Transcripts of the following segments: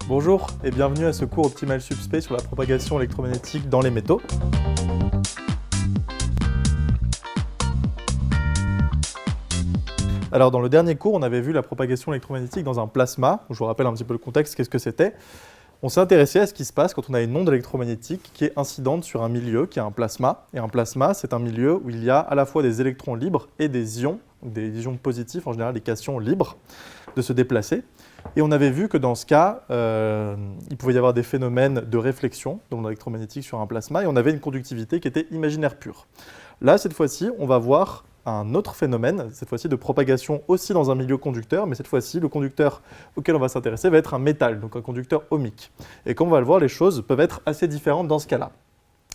Bonjour et bienvenue à ce cours Optimal Subspace sur la propagation électromagnétique dans les métaux. Alors dans le dernier cours, on avait vu la propagation électromagnétique dans un plasma. Je vous rappelle un petit peu le contexte, qu'est-ce que c'était. On s'est intéressé à ce qui se passe quand on a une onde électromagnétique qui est incidente sur un milieu, qui est un plasma. Et un plasma, c'est un milieu où il y a à la fois des électrons libres et des ions, des ions positifs, en général des cations libres, de se déplacer. Et on avait vu que dans ce cas, il pouvait y avoir des phénomènes de réflexion de l'onde électromagnétique sur un plasma, et on avait une conductivité qui était imaginaire pure. Là, cette fois-ci, on va voir un autre phénomène, cette fois-ci de propagation aussi dans un milieu conducteur, mais cette fois-ci, le conducteur auquel on va s'intéresser va être un métal, donc un conducteur ohmique. Et comme on va le voir, les choses peuvent être assez différentes dans ce cas-là.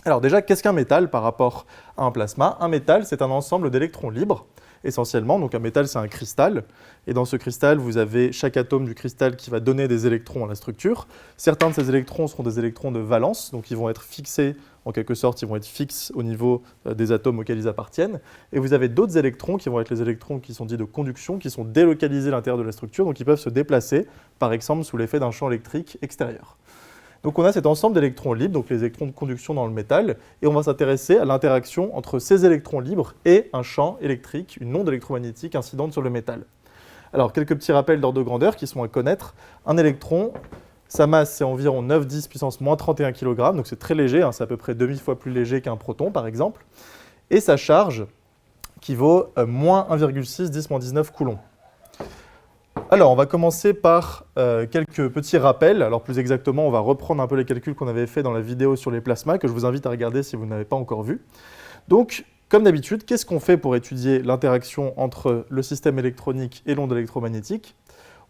Alors déjà, qu'est-ce qu'un métal par rapport à un plasma? Un métal, c'est un ensemble d'électrons libres, essentiellement. Donc un métal, c'est un cristal. Et dans ce cristal, vous avez chaque atome du cristal qui va donner des électrons à la structure. Certains de ces électrons seront des électrons de valence, donc ils vont être fixés, en quelque sorte, ils vont être fixes au niveau des atomes auxquels ils appartiennent. Et vous avez d'autres électrons qui vont être les électrons qui sont dits de conduction, qui sont délocalisés à l'intérieur de la structure, donc ils peuvent se déplacer, par exemple, sous l'effet d'un champ électrique extérieur. Donc on a cet ensemble d'électrons libres, donc les électrons de conduction dans le métal, et on va s'intéresser à l'interaction entre ces électrons libres et un champ électrique, une onde électromagnétique incidente sur le métal. Alors quelques petits rappels d'ordre de grandeur qui sont à connaître. Un électron, sa masse c'est environ 9-10 puissance moins 31 kg, donc c'est très léger, c'est à peu près demi-fois plus léger qu'un proton par exemple, et sa charge qui vaut moins 1,6 10-19 coulombs. Alors, on va commencer par quelques petits rappels. Alors, plus exactement, on va reprendre un peu les calculs qu'on avait fait dans la vidéo sur les plasmas, que je vous invite à regarder si vous n'avez pas encore vu. Donc, comme d'habitude, qu'est-ce qu'on fait pour étudier l'interaction entre le système électronique et l'onde électromagnétique?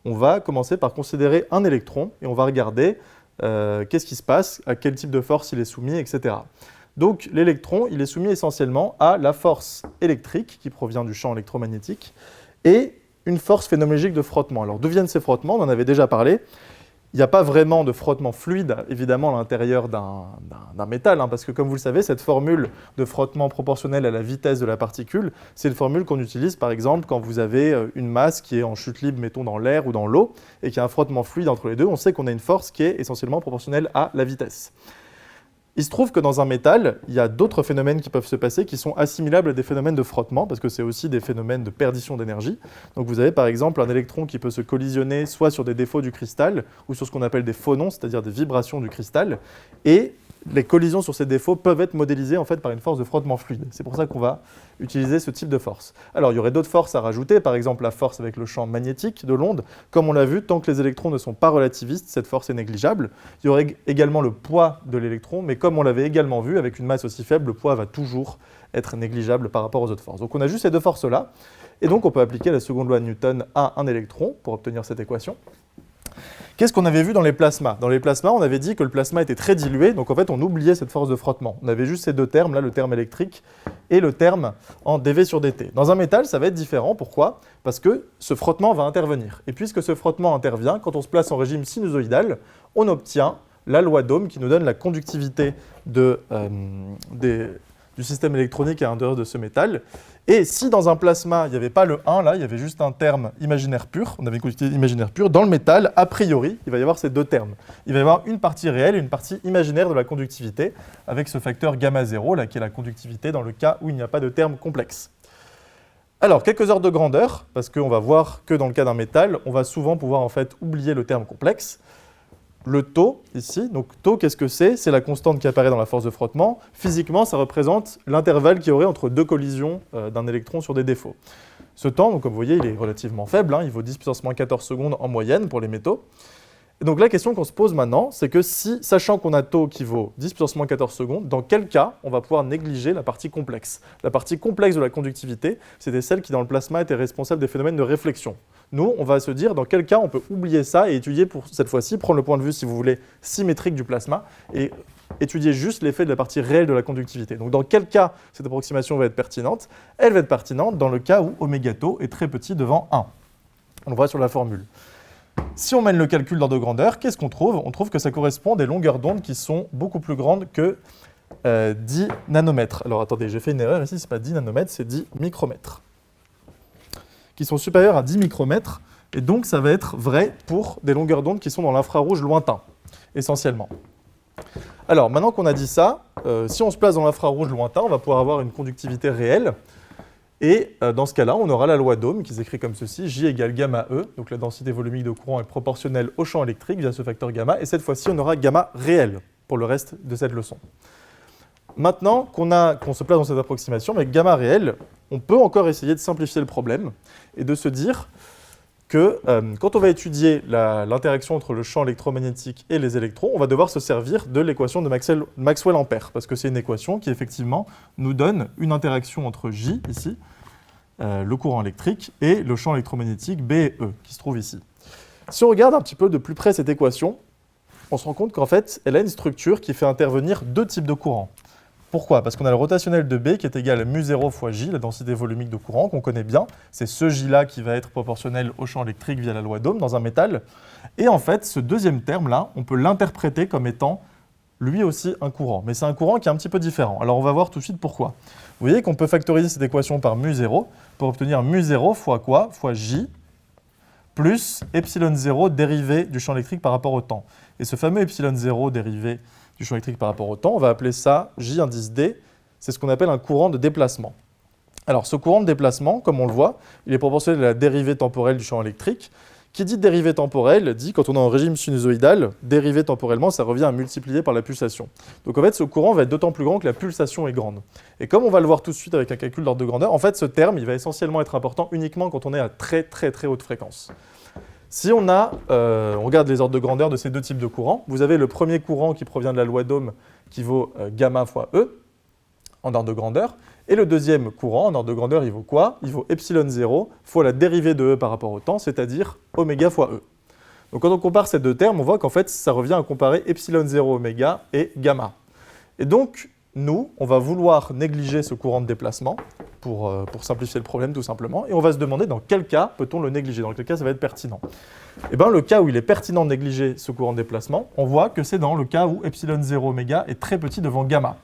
On va commencer par considérer un électron et on va regarder qu'est-ce qui se passe, à quel type de force il est soumis, etc. Donc, l'électron, il est soumis essentiellement à la force électrique qui provient du champ électromagnétique et une force phénoménologique de frottement. Alors d'où viennent ces frottements? On en avait déjà parlé. Il n'y a pas vraiment de frottement fluide, évidemment, à l'intérieur d'un métal, parce que comme vous le savez, cette formule de frottement proportionnel à la vitesse de la particule, c'est une formule qu'on utilise par exemple quand vous avez une masse qui est en chute libre, mettons dans l'air ou dans l'eau, et qu'il y a un frottement fluide entre les deux, on sait qu'on a une force qui est essentiellement proportionnelle à la vitesse. Il se trouve que dans un métal, il y a d'autres phénomènes qui peuvent se passer qui sont assimilables à des phénomènes de frottement, parce que c'est aussi des phénomènes de perdition d'énergie. Donc vous avez par exemple un électron qui peut se collisionner soit sur des défauts du cristal, ou sur ce qu'on appelle des phonons, c'est-à-dire des vibrations du cristal, et les collisions sur ces défauts peuvent être modélisées en fait par une force de frottement fluide. C'est pour ça qu'on va utiliser ce type de force. Alors il y aurait d'autres forces à rajouter, par exemple la force avec le champ magnétique de l'onde. Comme on l'a vu, tant que les électrons ne sont pas relativistes, cette force est négligeable. Il y aurait également le poids de l'électron, mais comme on l'avait également vu, avec une masse aussi faible, le poids va toujours être négligeable par rapport aux autres forces. Donc on a juste ces deux forces-là, et donc on peut appliquer la seconde loi de Newton à un électron pour obtenir cette équation. Qu'est-ce qu'on avait vu dans les plasmas? Dans les plasmas, on avait dit que le plasma était très dilué, donc en fait on oubliait cette force de frottement. On avait juste ces deux termes, là le terme électrique et le terme en dV sur dt. Dans un métal, ça va être différent. Pourquoi? Parce que ce frottement va intervenir. Et puisque ce frottement intervient, quand on se place en régime sinusoïdal, on obtient la loi d'Ohm qui nous donne la conductivité du système électronique à l'intérieur de ce métal. Et si dans un plasma, il n'y avait pas le 1, là, il y avait juste un terme imaginaire pur, on avait une conductivité imaginaire pure, dans le métal, a priori, il va y avoir ces deux termes. Il va y avoir une partie réelle et une partie imaginaire de la conductivité, avec ce facteur gamma 0, là, qui est la conductivité dans le cas où il n'y a pas de terme complexe. Alors, quelques ordres de grandeur, parce qu'on va voir que dans le cas d'un métal, on va souvent pouvoir en fait oublier le terme complexe. Le taux, ici, donc taux, qu'est-ce que c'est? C'est la constante qui apparaît dans la force de frottement. Physiquement, ça représente l'intervalle qu'il y aurait entre deux collisions d'un électron sur des défauts. Ce temps, donc, comme vous voyez, il est relativement faible, il vaut 10 puissance moins 14 secondes en moyenne pour les métaux. Et donc la question qu'on se pose maintenant, c'est que si, sachant qu'on a taux qui vaut 10 puissance moins 14 secondes, dans quel cas on va pouvoir négliger la partie complexe? La partie complexe de la conductivité, c'était celle qui dans le plasma était responsable des phénomènes de réflexion. Nous, on va se dire dans quel cas on peut oublier ça et étudier pour cette fois-ci, prendre le point de vue, si vous voulez, symétrique du plasma et étudier juste l'effet de la partie réelle de la conductivité. Donc dans quel cas cette approximation va être pertinente? Elle va être pertinente dans le cas où oméga tau est très petit devant 1. On le voit sur la formule. Si on mène le calcul d'ordre de grandeur, qu'est-ce qu'on trouve? On trouve que ça correspond à des longueurs d'onde qui sont beaucoup plus grandes que 10 nanomètres. Alors attendez, j'ai fait une erreur ici, ce n'est pas 10 nanomètres, c'est 10 micromètres. Qui sont supérieures à 10 micromètres Et donc, ça va être vrai pour des longueurs d'onde qui sont dans l'infrarouge lointain, essentiellement. Alors, maintenant qu'on a dit ça, si on se place dans l'infrarouge lointain, on va pouvoir avoir une conductivité réelle. Et dans ce cas-là, on aura la loi d'Ohm qui s'écrit comme ceci, J égale gamma E. Donc la densité volumique de courant est proportionnelle au champ électrique via ce facteur gamma. Et cette fois-ci, on aura gamma réel pour le reste de cette leçon. Maintenant qu'on se place dans cette approximation, avec gamma réel, on peut encore essayer de simplifier le problème et de se dire que quand on va étudier l'interaction entre le champ électromagnétique et les électrons, on va devoir se servir de l'équation de Maxwell-Ampère, parce que c'est une équation qui, effectivement, nous donne une interaction entre J, ici, le courant électrique, et le champ électromagnétique B et E, qui se trouve ici. Si on regarde un petit peu de plus près cette équation, on se rend compte qu'en fait, elle a une structure qui fait intervenir deux types de courants. Pourquoi? Parce qu'on a le rotationnel de B qui est égal à mu0 fois J, la densité volumique de courant qu'on connaît bien. C'est ce J-là qui va être proportionnel au champ électrique via la loi d'Ohm dans un métal. Et en fait, ce deuxième terme-là, on peut l'interpréter comme étant lui aussi un courant. Mais c'est un courant qui est un petit peu différent. Alors on va voir tout de suite pourquoi. Vous voyez qu'on peut factoriser cette équation par mu0 pour obtenir mu0 fois quoi? Fois J plus epsilon0 dérivé du champ électrique par rapport au temps. Et ce fameux epsilon0 dérivé du champ électrique par rapport au temps, on va appeler ça J indice D, c'est ce qu'on appelle un courant de déplacement. Alors ce courant de déplacement, comme on le voit, il est proportionnel à la dérivée temporelle du champ électrique. Qui dit dérivée temporelle dit, quand on est en régime sinusoïdal, dérivée temporellement, ça revient à multiplier par la pulsation. Donc en fait, ce courant va être d'autant plus grand que la pulsation est grande. Et comme on va le voir tout de suite avec un calcul d'ordre de grandeur, en fait, ce terme, il va essentiellement être important uniquement quand on est à très haute fréquence. Si on regarde les ordres de grandeur de ces deux types de courants, vous avez le premier courant qui provient de la loi d'Ohm qui vaut gamma fois E en ordre de grandeur, et le deuxième courant en ordre de grandeur, il vaut quoi? Il vaut epsilon 0 fois la dérivée de E par rapport au temps, c'est-à-dire oméga fois E. Donc quand on compare ces deux termes, on voit qu'en fait, ça revient à comparer epsilon 0 oméga et gamma. Et donc, nous, on va vouloir négliger ce courant de déplacement pour simplifier le problème tout simplement, et on va se demander dans quel cas peut-on le négliger, dans quel cas ça va être pertinent. Et bien le cas où il est pertinent de négliger ce courant de déplacement, on voit que c'est dans le cas où epsilon 0 oméga est très petit devant gamma.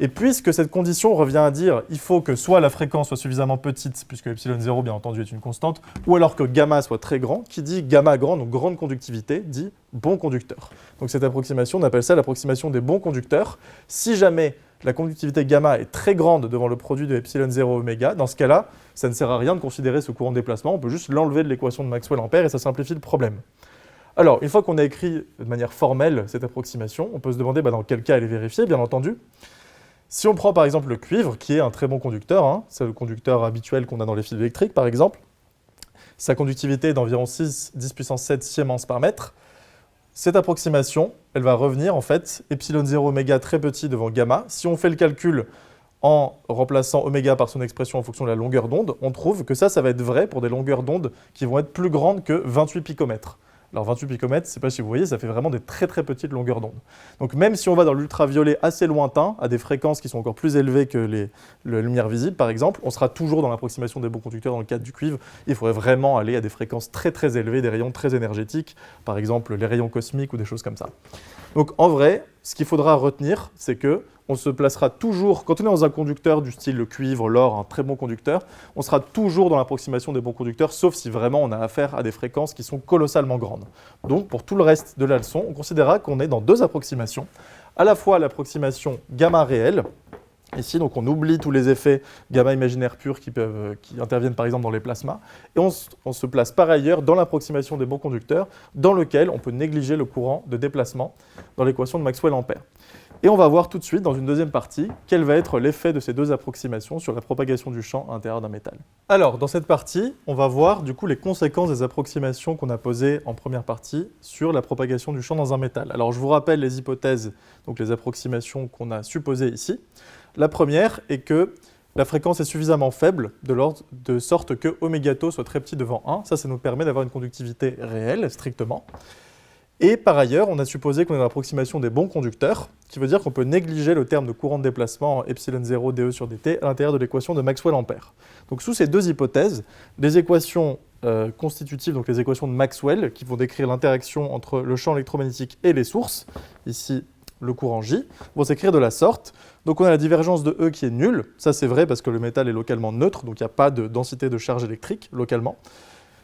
Et puisque cette condition revient à dire il faut que soit la fréquence soit suffisamment petite, puisque epsilon 0 bien entendu est une constante, ou alors que gamma soit très grand, qui dit gamma grand, donc grande conductivité, dit bon conducteur. Donc cette approximation, on appelle ça l'approximation des bons conducteurs. Si jamais la conductivité gamma est très grande devant le produit de epsilon 0 oméga, dans ce cas-là, ça ne sert à rien de considérer ce courant de déplacement, on peut juste l'enlever de l'équation de Maxwell-Ampère et ça simplifie le problème. Alors, une fois qu'on a écrit de manière formelle cette approximation, on peut se demander dans quel cas elle est vérifiée, bien entendu. Si on prend par exemple le cuivre, qui est un très bon conducteur, c'est le conducteur habituel qu'on a dans les fils électriques par exemple, sa conductivité est d'environ 10 puissance 7 siemens par mètre. Cette approximation, elle va revenir en fait, epsilon 0 oméga très petit devant gamma. Si on fait le calcul en remplaçant oméga par son expression en fonction de la longueur d'onde, on trouve que ça va être vrai pour des longueurs d'onde qui vont être plus grandes que 28 picomètres. Alors 28 picomètres, je ne sais pas si vous voyez, ça fait vraiment des très petites longueurs d'onde. Donc même si on va dans l'ultraviolet assez lointain, à des fréquences qui sont encore plus élevées que la lumière visible par exemple, on sera toujours dans l'approximation des bons conducteurs dans le cadre du cuivre. Il faudrait vraiment aller à des fréquences très élevées, des rayons très énergétiques, par exemple les rayons cosmiques ou des choses comme ça. Donc en vrai, ce qu'il faudra retenir, c'est que on se placera toujours, quand on est dans un conducteur du style le cuivre, l'or, un très bon conducteur, on sera toujours dans l'approximation des bons conducteurs, sauf si vraiment on a affaire à des fréquences qui sont colossalement grandes. Donc pour tout le reste de la leçon, on considérera qu'on est dans deux approximations, à la fois l'approximation gamma réelle, ici, donc on oublie tous les effets gamma imaginaires purs qui interviennent par exemple dans les plasmas, et on se place par ailleurs dans l'approximation des bons conducteurs, dans lequel on peut négliger le courant de déplacement dans l'équation de Maxwell-Ampère. Et on va voir tout de suite, dans une deuxième partie, quel va être l'effet de ces deux approximations sur la propagation du champ à l'intérieur d'un métal. Alors, dans cette partie, on va voir du coup les conséquences des approximations qu'on a posées en première partie sur la propagation du champ dans un métal. Alors, je vous rappelle les hypothèses, donc les approximations qu'on a supposées ici. La première est que la fréquence est suffisamment faible, de sorte que oméga tau soit très petit devant 1. Ça nous permet d'avoir une conductivité réelle, strictement. Et par ailleurs, on a supposé qu'on est dans l'approximation des bons conducteurs, qui veut dire qu'on peut négliger le terme de courant de déplacement en epsilon 0 dE sur dt à l'intérieur de l'équation de Maxwell-Ampère. Donc sous ces deux hypothèses, les équations constitutives, donc les équations de Maxwell, qui vont décrire l'interaction entre le champ électromagnétique et les sources, ici le courant J, vont s'écrire de la sorte. Donc on a la divergence de E qui est nulle, ça c'est vrai parce que le métal est localement neutre, donc il n'y a pas de densité de charge électrique localement.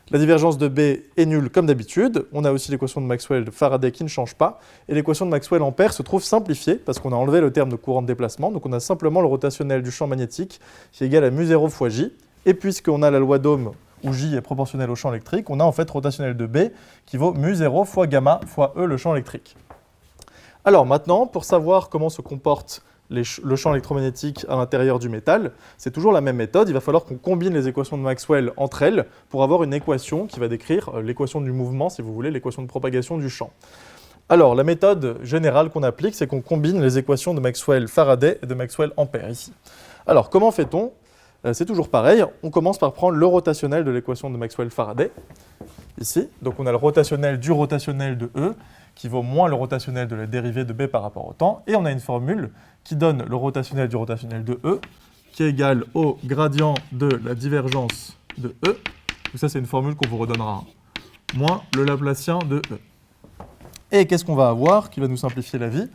La divergence de B est nulle comme d'habitude. On a aussi l'équation de Maxwell de Faraday qui ne change pas. Et l'équation de Maxwell-Ampère se trouve simplifiée parce qu'on a enlevé le terme de courant de déplacement. Donc on a simplement le rotationnel du champ magnétique qui est égal à mu0 fois J. Et puisqu'on a la loi d'Ohm où J est proportionnel au champ électrique, on a en fait rotationnel de B qui vaut mu0 fois gamma fois E le champ électrique. Alors maintenant, pour savoir comment se comporte le champ électromagnétique à l'intérieur du métal, c'est toujours la même méthode. Il va falloir qu'on combine les équations de Maxwell entre elles pour avoir une équation qui va décrire l'équation du mouvement, si vous voulez, l'équation de propagation du champ. Alors, la méthode générale qu'on applique, c'est qu'on combine les équations de Maxwell-Faraday et de Maxwell-Ampère ici. Alors, comment fait-on? C'est toujours pareil. On commence par prendre le rotationnel de l'équation de Maxwell-Faraday, ici. Donc, on a le rotationnel du rotationnel de E, qui vaut moins le rotationnel de la dérivée de B par rapport au temps. Et on a une formule qui donne le rotationnel du rotationnel de E, qui est égal au gradient de la divergence de E. Donc ça, c'est une formule qu'on vous redonnera, moins le Laplacien de E. Et qu'est-ce qu'on va avoir qui va nous simplifier la vie?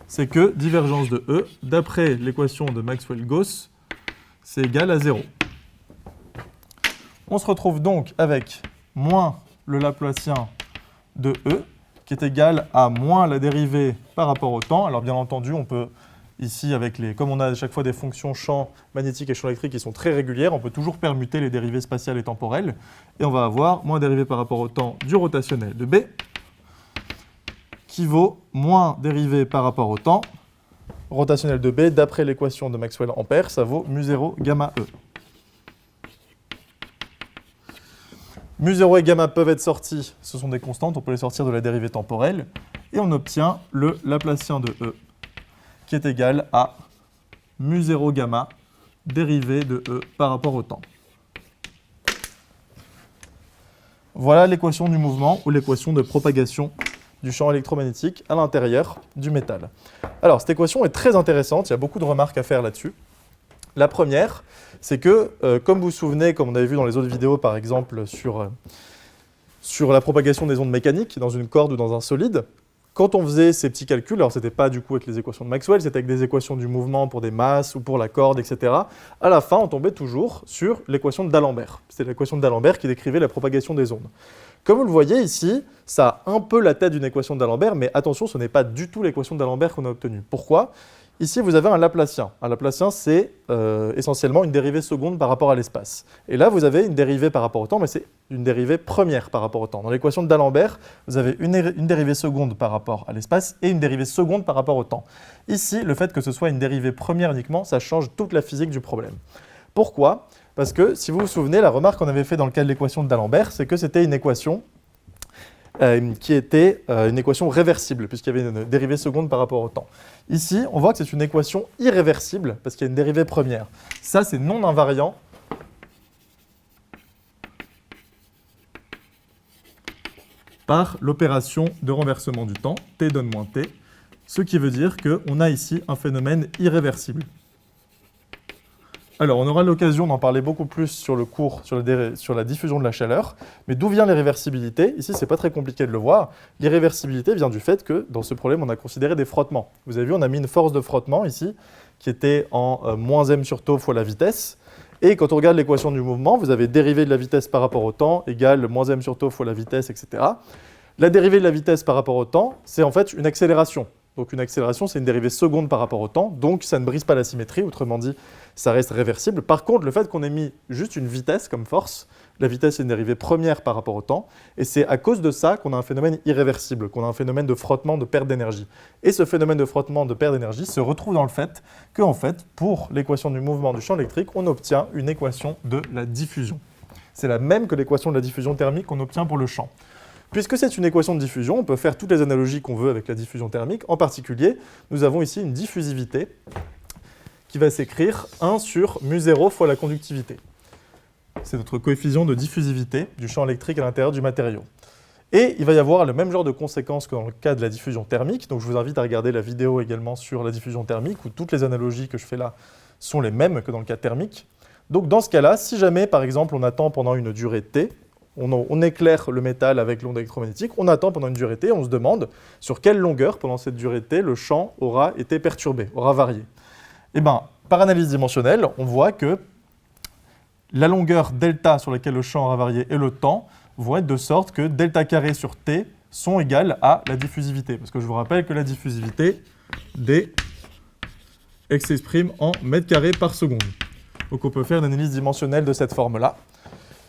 C'est que divergence de E, d'après l'équation de Maxwell-Gauss, c'est égal à 0. On se retrouve donc avec moins le Laplacien de E, qui est égal à moins la dérivée par rapport au temps. Alors bien entendu, on peut ici, comme on a à chaque fois des fonctions champ magnétique et champ électrique qui sont très régulières, on peut toujours permuter les dérivées spatiales et temporelles. Et on va avoir moins dérivée par rapport au temps du rotationnel de B, qui vaut moins dérivée par rapport au temps, rotationnel de B, d'après l'équation de Maxwell-Ampère, ça vaut mu0 gamma E. Mu0 et gamma peuvent être sortis, ce sont des constantes, on peut les sortir de la dérivée temporelle, et on obtient le Laplacien de E, qui est égal à mu0 gamma dérivée de E par rapport au temps. Voilà l'équation du mouvement ou l'équation de propagation du champ électromagnétique à l'intérieur du métal. Alors, cette équation est très intéressante, il y a beaucoup de remarques à faire là-dessus. La première, c'est que, comme vous vous souvenez, comme on avait vu dans les autres vidéos, par exemple, sur la propagation des ondes mécaniques dans une corde ou dans un solide, quand on faisait ces petits calculs, alors ce n'était pas du coup avec les équations de Maxwell, c'était avec des équations du mouvement pour des masses ou pour la corde, etc. À la fin, on tombait toujours sur l'équation d'Alembert. C'était l'équation d'Alembert qui décrivait la propagation des ondes. Comme vous le voyez ici, ça a un peu la tête d'une équation d'Alembert, mais attention, ce n'est pas du tout l'équation d'Alembert qu'on a obtenue. Pourquoi? Ici, vous avez un Laplacien. Un Laplacien, c'est essentiellement une dérivée seconde par rapport à l'espace. Et là, vous avez une dérivée par rapport au temps, mais c'est une dérivée première par rapport au temps. Dans l'équation d'Alembert, vous avez une dérivée seconde par rapport à l'espace et une dérivée seconde par rapport au temps. Ici, le fait que ce soit une dérivée première uniquement, ça change toute la physique du problème. Pourquoi? Parce que, si vous vous souvenez, la remarque qu'on avait faite dans le cas de l'équation d'Alembert, c'est que c'était une équation qui était une équation réversible, puisqu'il y avait une dérivée seconde par rapport au temps. Ici, on voit que c'est une équation irréversible, parce qu'il y a une dérivée première. Ça, c'est non invariant par l'opération de renversement du temps, t donne moins t, ce qui veut dire qu'on a ici un phénomène irréversible. Alors, on aura l'occasion d'en parler beaucoup plus sur le cours sur la diffusion de la chaleur, mais d'où vient l'irréversibilité? Ici, ce n'est pas très compliqué de le voir. L'irréversibilité vient du fait que, dans ce problème, on a considéré des frottements. Vous avez vu, on a mis une force de frottement ici, qui était en moins m sur tau fois la vitesse. Et quand on regarde l'équation du mouvement, vous avez dérivée de la vitesse par rapport au temps égale moins m sur tau fois la vitesse, etc. La dérivée de la vitesse par rapport au temps, c'est en fait une accélération. Donc une accélération, c'est une dérivée seconde par rapport au temps, donc ça ne brise pas la symétrie, autrement dit, ça reste réversible. Par contre, le fait qu'on ait mis juste une vitesse comme force, la vitesse est une dérivée première par rapport au temps, et c'est à cause de ça qu'on a un phénomène irréversible, qu'on a un phénomène de frottement, de perte d'énergie. Et ce phénomène de frottement, de perte d'énergie se retrouve dans le fait qu'en fait, pour l'équation du mouvement du champ électrique, on obtient une équation de la diffusion. C'est la même que l'équation de la diffusion thermique qu'on obtient pour le champ. Puisque c'est une équation de diffusion, on peut faire toutes les analogies qu'on veut avec la diffusion thermique. En particulier, nous avons ici une diffusivité qui va s'écrire 1 sur mu0 fois la conductivité. C'est notre coefficient de diffusivité du champ électrique à l'intérieur du matériau. Et il va y avoir le même genre de conséquences que dans le cas de la diffusion thermique. Donc je vous invite à regarder la vidéo également sur la diffusion thermique, où toutes les analogies que je fais là sont les mêmes que dans le cas thermique. Donc dans ce cas-là, si jamais par exemple on attend pendant une durée t, on éclaire le métal avec l'onde électromagnétique, on attend pendant une durée t, on se demande sur quelle longueur pendant cette durée t le champ aura été perturbé, aura varié. Et bien, par analyse dimensionnelle, on voit que la longueur delta sur laquelle le champ aura varié et le temps vont être de sorte que delta carré sur T sont égales à la diffusivité. Parce que je vous rappelle que la diffusivité, D, elle s'exprime en mètres carrés par seconde. Donc on peut faire une analyse dimensionnelle de cette forme-là.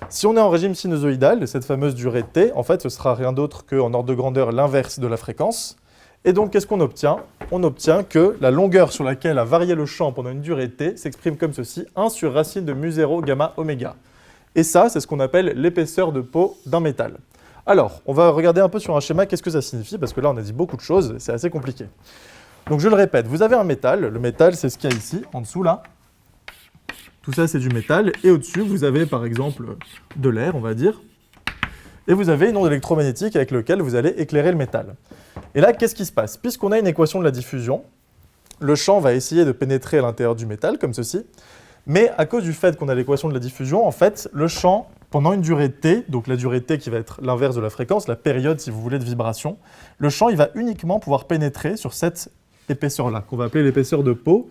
Si on est en régime sinusoïdal, cette fameuse durée de T, en fait, ce sera rien d'autre qu'en ordre de grandeur l'inverse de la fréquence. Et donc, qu'est-ce qu'on obtient? On obtient que la longueur sur laquelle a varié le champ pendant une durée T s'exprime comme ceci, 1 sur racine de mu0 gamma oméga. Et ça, c'est ce qu'on appelle l'épaisseur de peau d'un métal. Alors, on va regarder un peu sur un schéma qu'est-ce que ça signifie, parce que là, on a dit beaucoup de choses, c'est assez compliqué. Donc, je le répète, vous avez un métal. Le métal, c'est ce qu'il y a ici, en dessous, là. Tout ça, c'est du métal. Et au-dessus, vous avez, par exemple, de l'air, on va dire. Et vous avez une onde électromagnétique avec laquelle vous allez éclairer le métal. Et là, qu'est-ce qui se passe? Puisqu'on a une équation de la diffusion, le champ va essayer de pénétrer à l'intérieur du métal, comme ceci. Mais à cause du fait qu'on a l'équation de la diffusion, en fait, le champ, pendant une durée t, donc la durée t qui va être l'inverse de la fréquence, la période, si vous voulez, de vibration, le champ, il va uniquement pouvoir pénétrer sur cette épaisseur-là, qu'on va appeler l'épaisseur de peau,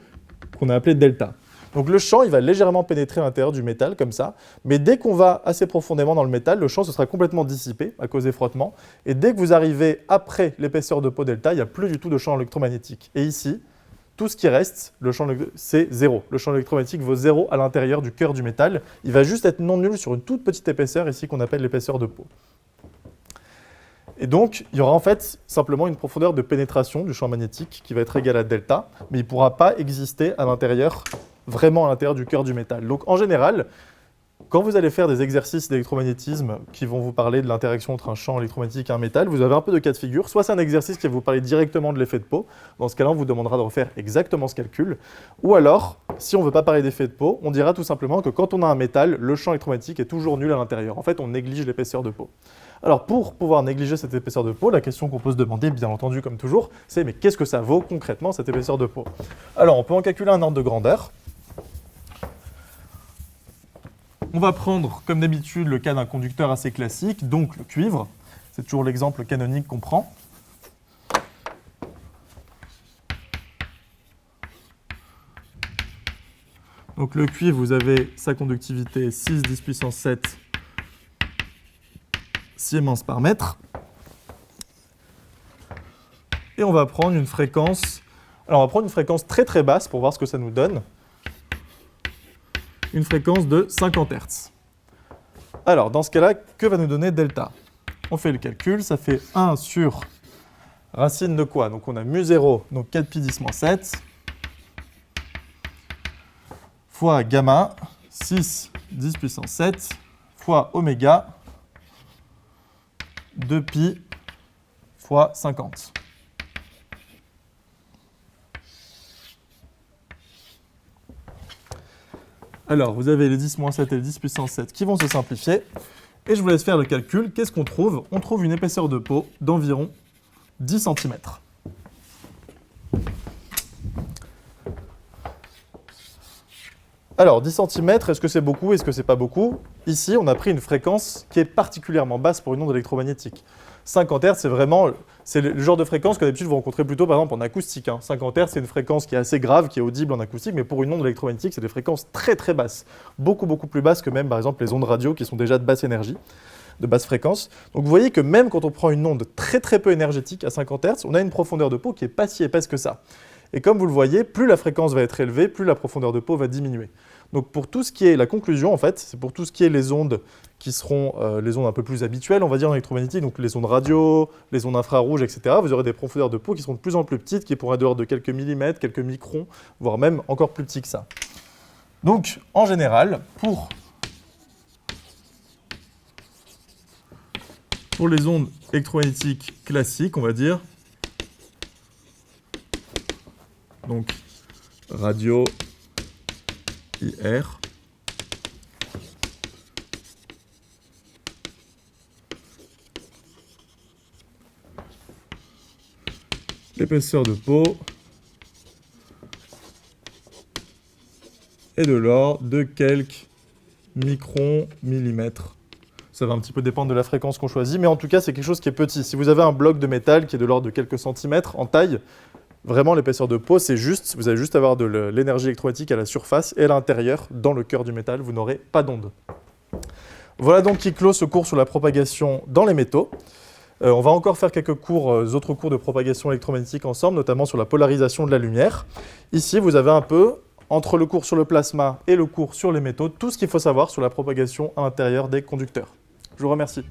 qu'on a appelée delta. Donc le champ, il va légèrement pénétrer à l'intérieur du métal, comme ça, mais dès qu'on va assez profondément dans le métal, le champ se sera complètement dissipé à cause des frottements, et dès que vous arrivez après l'épaisseur de peau delta, il n'y a plus du tout de champ électromagnétique. Et ici, tout ce qui reste, c'est 0. Le champ électromagnétique vaut 0 à l'intérieur du cœur du métal. Il va juste être non nul sur une toute petite épaisseur ici qu'on appelle l'épaisseur de peau. Et donc, il y aura en fait simplement une profondeur de pénétration du champ magnétique qui va être égale à delta, mais il ne pourra pas exister à l'intérieur, vraiment à l'intérieur du cœur du métal. Donc en général, quand vous allez faire des exercices d'électromagnétisme qui vont vous parler de l'interaction entre un champ électromagnétique et un métal, vous avez un peu de cas de figure. Soit c'est un exercice qui va vous parler directement de l'effet de Paul. Dans ce cas-là, on vous demandera de refaire exactement ce calcul. Ou alors, si on ne veut pas parler d'effet de Paul, on dira tout simplement que quand on a un métal, le champ électromagnétique est toujours nul à l'intérieur. En fait, on néglige l'épaisseur de Paul. Alors, pour pouvoir négliger cette épaisseur de Paul, la question qu'on peut se demander, bien entendu, comme toujours, c'est mais qu'est-ce que ça vaut concrètement, cette épaisseur de Paul? Alors, on peut en calculer un ordre de grandeur. On va prendre, comme d'habitude, le cas d'un conducteur assez classique, donc le cuivre. C'est toujours l'exemple canonique qu'on prend. Donc le cuivre, vous avez sa conductivité 6 10 puissance 7 siemens par mètre. Et on va prendre une fréquence. Alors on va prendre une fréquence très très basse pour voir ce que ça nous donne. Une fréquence de 50 Hz. Alors, dans ce cas-là, que va nous donner delta? On fait le calcul, ça fait 1 sur racine de quoi? Donc on a mu0, donc 4pi 10-7, fois gamma, 6 10 puissance 7, fois oméga, 2pi fois 50. Alors, vous avez les 10-7 et les 10 puissance 7 qui vont se simplifier. Et je vous laisse faire le calcul. Qu'est-ce qu'on trouve? On trouve une épaisseur de peau d'environ 10 cm. Alors, 10 cm, est-ce que c'est beaucoup? Est-ce que c'est pas beaucoup? Ici, on a pris une fréquence qui est particulièrement basse pour une onde électromagnétique. 50 Hz, c'est le genre de fréquence que d'habitude vous rencontrez plutôt par exemple en acoustique. 50 Hz, c'est une fréquence qui est assez grave, qui est audible en acoustique, mais pour une onde électromagnétique, c'est des fréquences très très basses. Beaucoup plus basses que même par exemple les ondes radio qui sont déjà de basse énergie, de basse fréquence. Donc vous voyez que même quand on prend une onde très très peu énergétique à 50 Hz, on a une profondeur de peau qui n'est pas si épaisse que ça. Et comme vous le voyez, plus la fréquence va être élevée, plus la profondeur de peau va diminuer. Donc pour tout ce qui est la conclusion, en fait, c'est pour tout ce qui est les ondes qui seront les ondes un peu plus habituelles, on va dire en électromagnétique, donc les ondes radio, les ondes infrarouges, etc. Vous aurez des profondeurs de peau qui seront de plus en plus petites, qui pourraient être de l'ordre de quelques millimètres, quelques microns, voire même encore plus petits que ça. Donc en général, pour les ondes électromagnétiques classiques, on va dire, donc radio, IR, l'épaisseur de peau est de l'ordre de quelques microns, millimètres. Ça va un petit peu dépendre de la fréquence qu'on choisit, mais en tout cas, c'est quelque chose qui est petit. Si vous avez un bloc de métal qui est de l'ordre de quelques centimètres en taille, vraiment l'épaisseur de peau, c'est juste, vous allez juste avoir de l'énergie électromagnétique à la surface et à l'intérieur, dans le cœur du métal, vous n'aurez pas d'onde. Voilà donc qui clôt ce cours sur la propagation dans les métaux. On va encore faire quelques autres cours de propagation électromagnétique ensemble, notamment sur la polarisation de la lumière. Ici, vous avez un peu, entre le cours sur le plasma et le cours sur les métaux, tout ce qu'il faut savoir sur la propagation à l'intérieur des conducteurs. Je vous remercie.